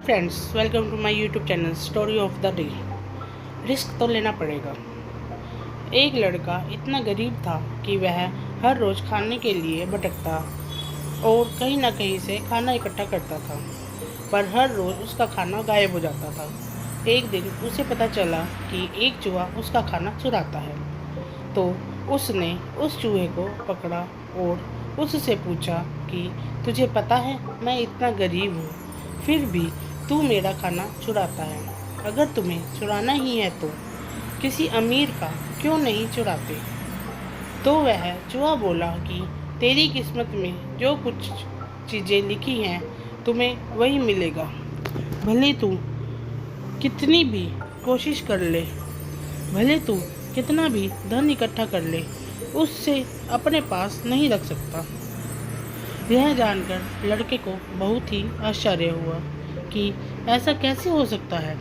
Friends, welcome to my YouTube channel story of the day. Risk तो लेना पड़ेगा। एक लड़का इतना गरीब था कि वह हर रोज़ खाने के लिए भटकता और कहीं ना कहीं से खाना इकट्ठा करता था, पर हर रोज़ उसका खाना गायब हो जाता था। एक दिन उसे पता चला कि एक चूहा उसका खाना चुराता है, तो उसने उस चूहे को पकड़ा और उससे पूछा कि तुझे पता है मैं इतना गरीब हूँ, फिर भी तू मेरा खाना चुराता है। अगर तुम्हें चुराना ही है तो किसी अमीर का क्यों नहीं चुराते। तो वह चूहा बोला कि तेरी किस्मत में जो कुछ चीज़ें लिखी हैं तुम्हें वही मिलेगा, भले तू कितनी भी कोशिश कर ले, भले तू कितना भी धन इकट्ठा कर ले, उससे अपने पास नहीं रख सकता। यह जानकर लड़के को बहुत ही आश्चर्य हुआ कि ऐसा कैसे हो सकता है।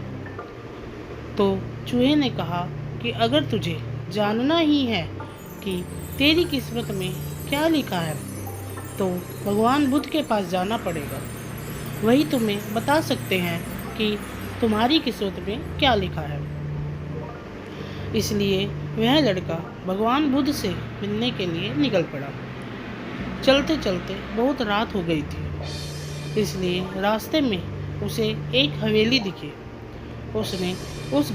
तो चूहे ने कहा कि अगर तुझे जानना ही है कि तेरी किस्मत में क्या लिखा है, तो भगवान बुद्ध के पास जाना पड़ेगा। वही तुम्हें बता सकते हैं कि तुम्हारी किस्मत में क्या लिखा है। इसलिए वह लड़का भगवान बुद्ध से मिलने के लिए निकल पड़ा। चलते चलते बहुत रात हो गई थी, इसलिए रास्ते में उसे एक हवेली दिखी। उसने उस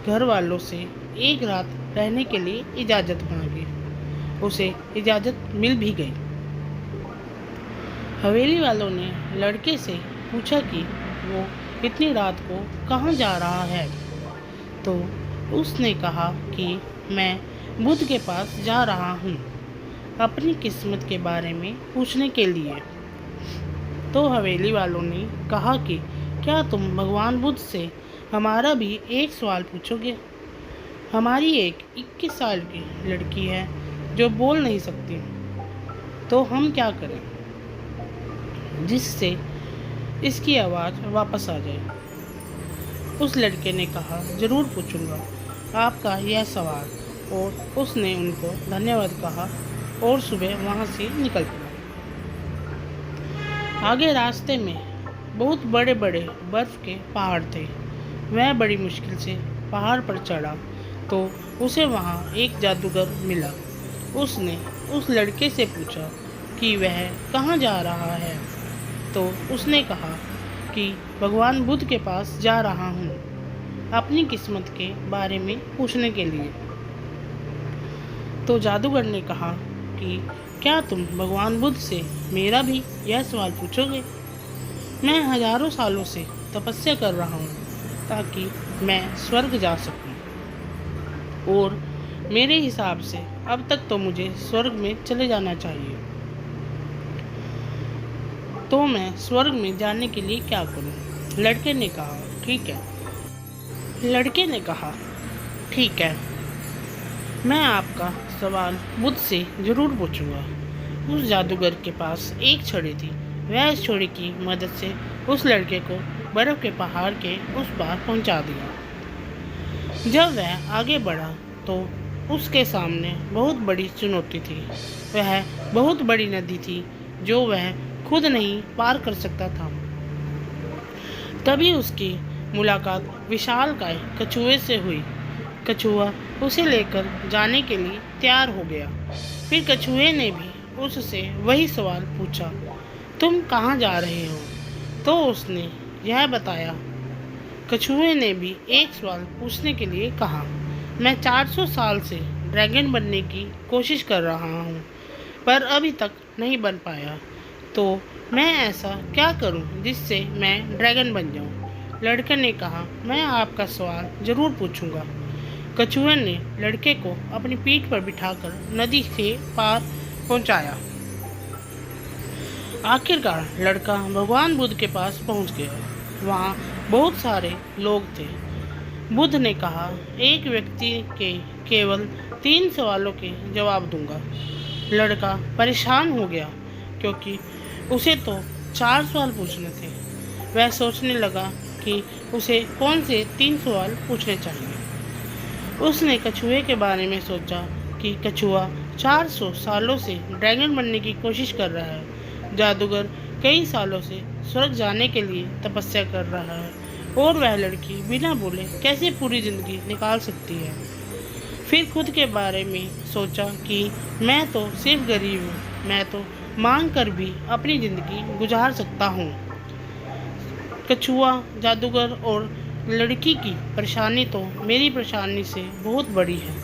घर वालों से एक रात रहने के लिए इजाज़त मांगी। उसे इजाज़त मिल भी गई। हवेली वालों ने लड़के से पूछा कि वो इतनी रात को कहाँ जा रहा है। तो उसने कहा कि मैं बुद्ध के पास जा रहा हूँ, अपनी किस्मत के बारे में पूछने के लिए। तो हवेली वालों ने कहा कि क्या तुम भगवान बुद्ध से हमारा भी एक सवाल पूछोगे। हमारी एक 21 साल की लड़की है जो बोल नहीं सकती, तो हम क्या करें जिससे इसकी आवाज़ वापस आ जाए। उस लड़के ने कहा, ज़रूर पूछूंगा आपका यह सवाल। और उसने उनको धन्यवाद कहा और सुबह वहाँ से निकल पड़ा। आगे रास्ते में बहुत बड़े बड़े बर्फ़ के पहाड़ थे। वह बड़ी मुश्किल से पहाड़ पर चढ़ा तो उसे वहाँ एक जादूगर मिला। उसने उस लड़के से पूछा कि वह कहाँ जा रहा है। तो उसने कहा कि भगवान बुद्ध के पास जा रहा हूँ, अपनी किस्मत के बारे में पूछने के लिए। तो जादूगर ने कहा कि क्या तुम भगवान बुद्ध से मेरा भी यह सवाल पूछोगे। मैं हजारों सालों से तपस्या कर रहा हूँ ताकि मैं स्वर्ग जा सकूँ, और मेरे हिसाब से अब तक तो मुझे स्वर्ग में चले जाना चाहिए। तो मैं स्वर्ग में जाने के लिए क्या करूँ। लड़के ने कहा ठीक है, मैं आपका सवाल बुद्ध से ज़रूर पूछूंगा। उस जादूगर के पास एक छड़ी थी। वह इस छड़ी की मदद से उस लड़के को बर्फ़ के पहाड़ के उस पार पहुंचा दिया। जब वह आगे बढ़ा तो उसके सामने बहुत बड़ी चुनौती थी। वह बहुत बड़ी नदी थी जो वह खुद नहीं पार कर सकता था। तभी उसकी मुलाकात विशालकाय कछुए से हुई। कछुआ उसे लेकर जाने के लिए तैयार हो गया। फिर कछुए ने भी उससे वही सवाल पूछा, तुम कहाँ जा रहे हो। तो उसने यह बताया। कछुए ने भी एक सवाल पूछने के लिए कहा, मैं 400 साल से ड्रैगन बनने की कोशिश कर रहा हूँ, पर अभी तक नहीं बन पाया। तो मैं ऐसा क्या करूँ जिससे मैं ड्रैगन बन जाऊँ। लड़के ने कहा, मैं आपका सवाल ज़रूर पूछूंगा। कछुए ने लड़के को अपनी पीठ पर बिठाकर नदी से पार पहुंचाया। आखिरकार लड़का भगवान बुद्ध के पास पहुंच गया। वहाँ बहुत सारे लोग थे। बुद्ध ने कहा, एक व्यक्ति के केवल 3 सवालों के जवाब दूंगा। लड़का परेशान हो गया क्योंकि उसे तो 4 सवाल पूछने थे। वह सोचने लगा कि उसे कौन से 3 सवाल पूछने चाहिए। उसने कछुए के बारे में सोचा कि कछुआ 400 सालों से ड्रैगन बनने की कोशिश कर रहा है। जादूगर कई सालों से स्वर्ग जाने के लिए तपस्या कर रहा है और वह लड़की बिना बोले कैसे पूरी ज़िंदगी निकाल सकती है। फिर खुद के बारे में सोचा कि मैं तो सिर्फ गरीब हूँ, मैं तो मांग कर भी अपनी ज़िंदगी गुजार सकता हूँ। कछुआ, जादूगर और लड़की की परेशानी तो मेरी परेशानी से बहुत बड़ी है।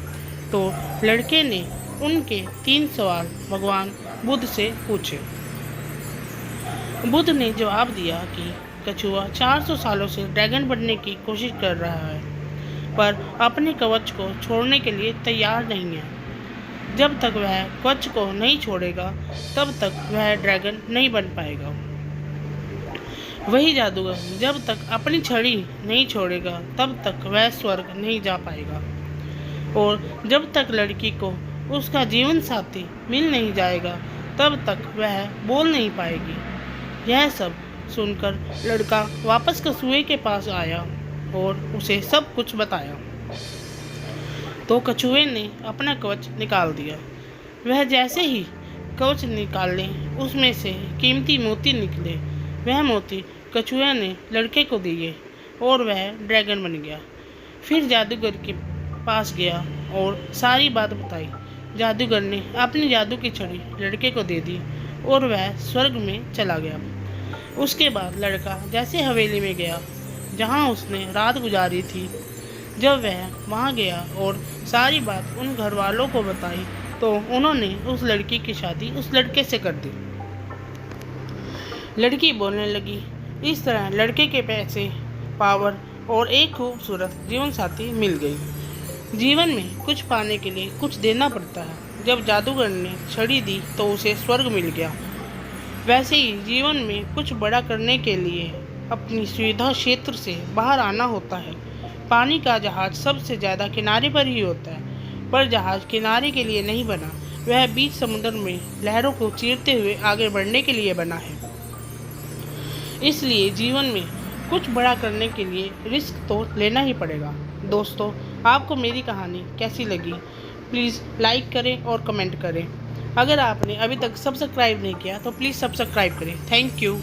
तो लड़के ने उनके 3 सवाल भगवान बुद्ध से पूछे। बुद्ध ने जवाब दिया कि कछुआ 400 सालों से ड्रैगन बनने की कोशिश कर रहा है, पर अपने कवच को छोड़ने के लिए तैयार नहीं है। जब तक वह कवच को नहीं छोड़ेगा, तब तक वह ड्रैगन नहीं बन पाएगा। वही जादूगर जब तक अपनी छड़ी नहीं छोड़ेगा, तब तक वह स्वर्ग नहीं जा पाएगा। और जब तक लड़की को उसका जीवन साथी मिल नहीं जाएगा, तब तक वह बोल नहीं पाएगी। यह सब सुनकर लड़का वापस कछुए के पास आया और उसे सब कुछ बताया। तो कछुए ने अपना कवच निकाल दिया। वह जैसे ही कवच निकाले, उसमें से कीमती मोती निकले। वह मोती कछुए ने लड़के को दिए और वह ड्रैगन बन गया। फिर जादूगर के पास गया और सारी बात बताई। जादूगर ने अपनी जादू की छड़ी लड़के को दे दी और वह स्वर्ग में चला गया। उसके बाद लड़का जैसे हवेली में गया जहाँ उसने रात गुजारी थी। जब वह वहाँ गया और सारी बात उन घर वालों को बताई, तो उन्होंने उस लड़की की शादी उस लड़के से कर दी। लड़की बोलने लगी। इस तरह लड़के के पैसे, पावर और एक खूबसूरत जीवन साथी मिल गई। जीवन में कुछ पाने के लिए कुछ देना पड़ता है। जब जादूगर ने छड़ी दी तो उसे स्वर्ग मिल गया। वैसे ही जीवन में कुछ बड़ा करने के लिए अपनी सुविधा क्षेत्र से बाहर आना होता है। पानी का जहाज सबसे ज़्यादा किनारे पर ही होता है, पर जहाज किनारे के लिए नहीं बना, वह बीच समुद्र में लहरों को चीरते हुए आगे बढ़ने के लिए बना है। इसलिए जीवन में कुछ बड़ा करने के लिए रिस्क तो लेना ही पड़ेगा। दोस्तों, आपको मेरी कहानी कैसी लगी? प्लीज़ लाइक करें और कमेंट करें। अगर आपने अभी तक सब्सक्राइब नहीं किया तो प्लीज़ सब्सक्राइब करें। Thank you.